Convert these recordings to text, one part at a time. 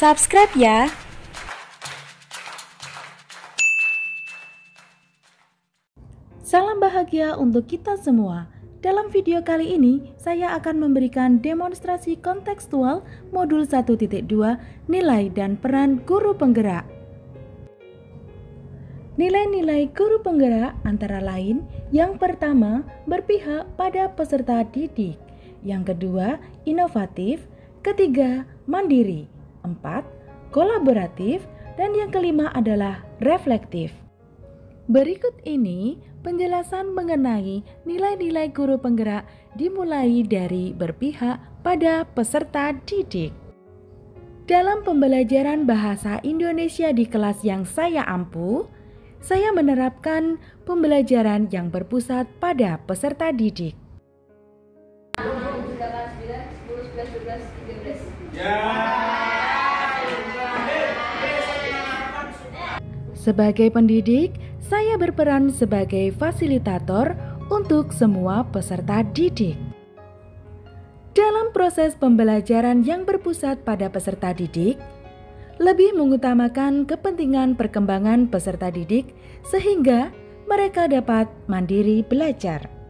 Subscribe ya. Salam bahagia untuk kita semua. Dalam video kali ini, saya akan memberikan demonstrasi kontekstual modul 1.2 nilai dan peran guru penggerak. Nilai-nilai guru penggerak antara lain, yang pertama, berpihak pada peserta didik, yang kedua, inovatif, ketiga, mandiri, 4, kolaboratif, dan yang kelima adalah reflektif. Berikut ini penjelasan mengenai nilai-nilai guru penggerak dimulai dari berpihak pada peserta didik. Dalam pembelajaran bahasa Indonesia di kelas yang saya ampu, saya menerapkan pembelajaran yang berpusat pada peserta didik. Sebagai pendidik, saya berperan sebagai fasilitator untuk semua peserta didik. Dalam proses pembelajaran yang berpusat pada peserta didik, lebih mengutamakan kepentingan perkembangan peserta didik sehingga mereka dapat mandiri belajar.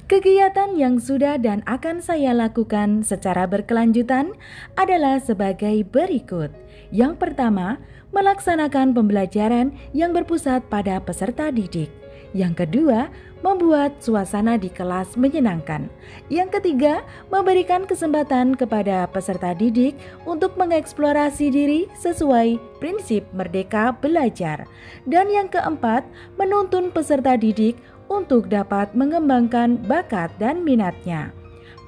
Kegiatan yang sudah dan akan saya lakukan secara berkelanjutan adalah sebagai berikut. Yang pertama, melaksanakan pembelajaran yang berpusat pada peserta didik. Yang kedua, membuat suasana di kelas menyenangkan. Yang ketiga, memberikan kesempatan kepada peserta didik untuk mengeksplorasi diri sesuai prinsip merdeka belajar. Dan yang keempat, menuntun peserta didik untuk dapat mengembangkan bakat dan minatnya.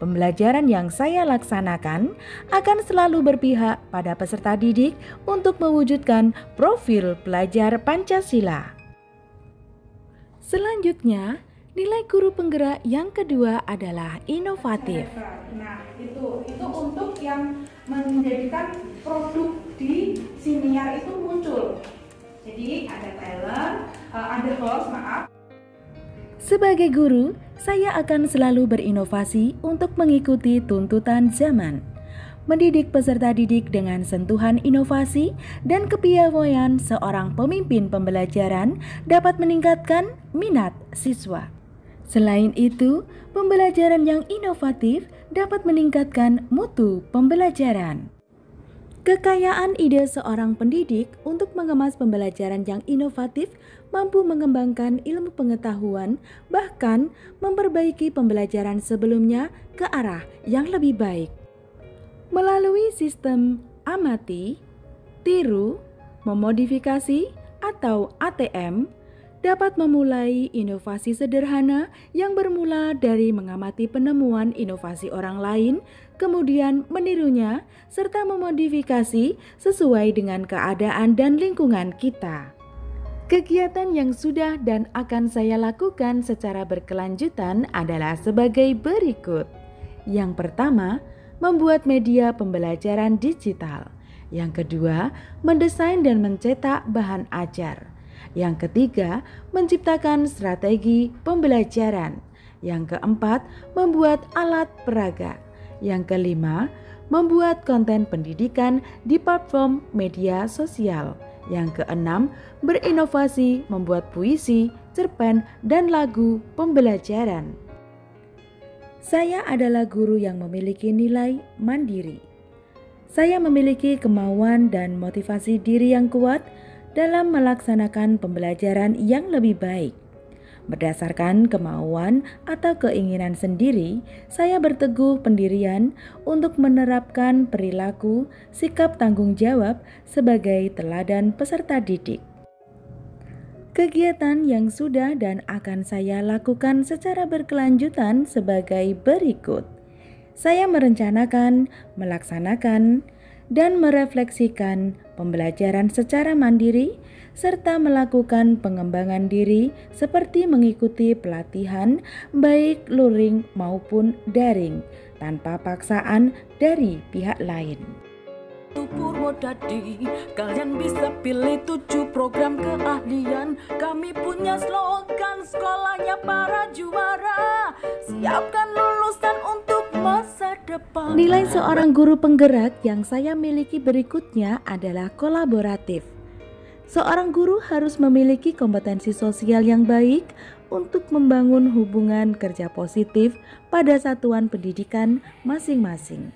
Pembelajaran yang saya laksanakan akan selalu berpihak pada peserta didik untuk mewujudkan profil pelajar Pancasila. Selanjutnya, nilai guru penggerak yang kedua adalah inovatif. Nah, itu untuk yang menjadikan produk di siniar itu muncul. Jadi ada talent, ada host, maaf. Sebagai guru, saya akan selalu berinovasi untuk mengikuti tuntutan zaman. Mendidik peserta didik dengan sentuhan inovasi dan kepiawaian seorang pemimpin pembelajaran dapat meningkatkan minat siswa. Selain itu, pembelajaran yang inovatif dapat meningkatkan mutu pembelajaran. Kekayaan ide seorang pendidik untuk mengemas pembelajaran yang inovatif mampu mengembangkan ilmu pengetahuan, bahkan memperbaiki pembelajaran sebelumnya ke arah yang lebih baik. Melalui sistem amati, tiru, memodifikasi, atau ATM, dapat memulai inovasi sederhana yang bermula dari mengamati penemuan inovasi orang lain, kemudian menirunya, serta memodifikasi sesuai dengan keadaan dan lingkungan kita. Kegiatan yang sudah dan akan saya lakukan secara berkelanjutan adalah sebagai berikut. Yang pertama, membuat media pembelajaran digital. Yang kedua, mendesain dan mencetak bahan ajar. Yang ketiga, menciptakan strategi pembelajaran. Yang keempat, membuat alat peraga. Yang kelima, membuat konten pendidikan di platform media sosial. Yang keenam, berinovasi membuat puisi, cerpen, dan lagu pembelajaran. Saya adalah guru yang memiliki nilai mandiri. Saya memiliki kemauan dan motivasi diri yang kuat dalam melaksanakan pembelajaran yang lebih baik. Berdasarkan kemauan atau keinginan sendiri, saya berteguh pendirian untuk menerapkan perilaku sikap tanggung jawab sebagai teladan peserta didik. Kegiatan yang sudah dan akan saya lakukan secara berkelanjutan sebagai berikut. Saya merencanakan, melaksanakan, dan merefleksikan pembelajaran secara mandiri serta melakukan pengembangan diri seperti mengikuti pelatihan baik luring maupun daring tanpa paksaan dari pihak lain. Purwodadi, kalian bisa pilih 7 program keahlian. Kami punya slogan sekolahnya para juara. Siapkan lulusan untuk masa depan. Nilai seorang guru penggerak yang saya miliki berikutnya adalah kolaboratif. Seorang guru harus memiliki kompetensi sosial yang baik untuk membangun hubungan kerja positif pada satuan pendidikan masing-masing.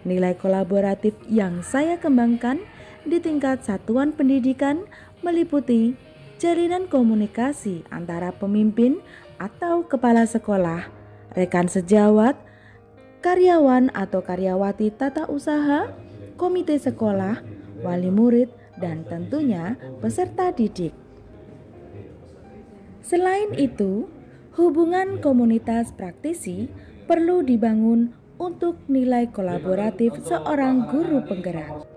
Nilai kolaboratif yang saya kembangkan di tingkat satuan pendidikan meliputi jalinan komunikasi antara pemimpin atau kepala sekolah, rekan sejawat, karyawan atau karyawati tata usaha, komite sekolah, wali murid, dan tentunya peserta didik. Selain itu, hubungan komunitas praktisi perlu dibangun untuk nilai kolaboratif seorang guru penggerak.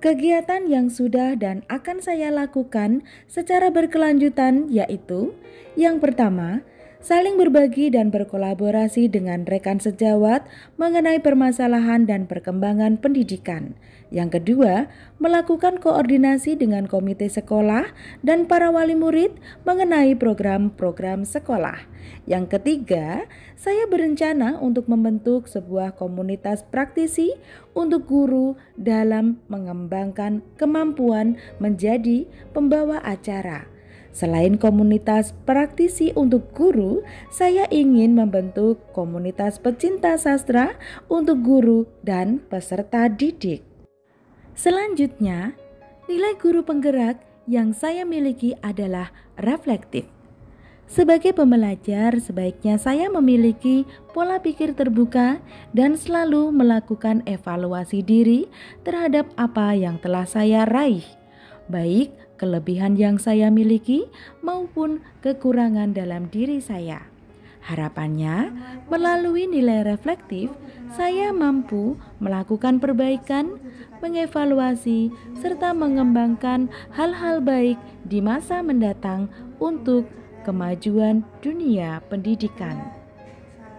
Kegiatan yang sudah dan akan saya lakukan secara berkelanjutan yaitu: yang pertama, saling berbagi dan berkolaborasi dengan rekan sejawat mengenai permasalahan dan perkembangan pendidikan. Yang kedua, melakukan koordinasi dengan komite sekolah dan para wali murid mengenai program-program sekolah. Yang ketiga, saya berencana untuk membentuk sebuah komunitas praktisi untuk guru dalam mengembangkan kemampuan menjadi pembawa acara. Selain komunitas praktisi untuk guru, saya ingin membentuk komunitas pecinta sastra untuk guru dan peserta didik. Selanjutnya, nilai guru penggerak yang saya miliki adalah reflektif. Sebagai pembelajar, sebaiknya saya memiliki pola pikir terbuka dan selalu melakukan evaluasi diri terhadap apa yang telah saya raih, baik kelebihan yang saya miliki maupun kekurangan dalam diri saya. Harapannya, melalui nilai reflektif, saya mampu melakukan perbaikan, mengevaluasi, serta mengembangkan hal-hal baik di masa mendatang untuk kemajuan dunia pendidikan.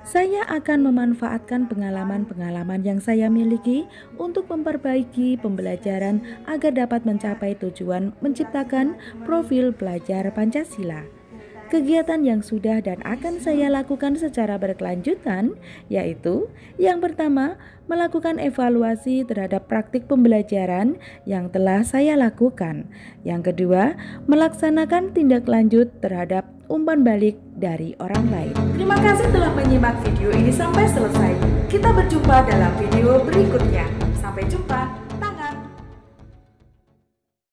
Saya akan memanfaatkan pengalaman-pengalaman yang saya miliki untuk memperbaiki pembelajaran agar dapat mencapai tujuan menciptakan profil pelajar Pancasila. Kegiatan yang sudah dan akan saya lakukan secara berkelanjutan yaitu: yang pertama, melakukan evaluasi terhadap praktik pembelajaran yang telah saya lakukan. Yang kedua, melaksanakan tindak lanjut terhadap umpan balik dari orang lain. Terima kasih telah menyimak video ini sampai selesai. Kita berjumpa dalam video berikutnya. Sampai jumpa.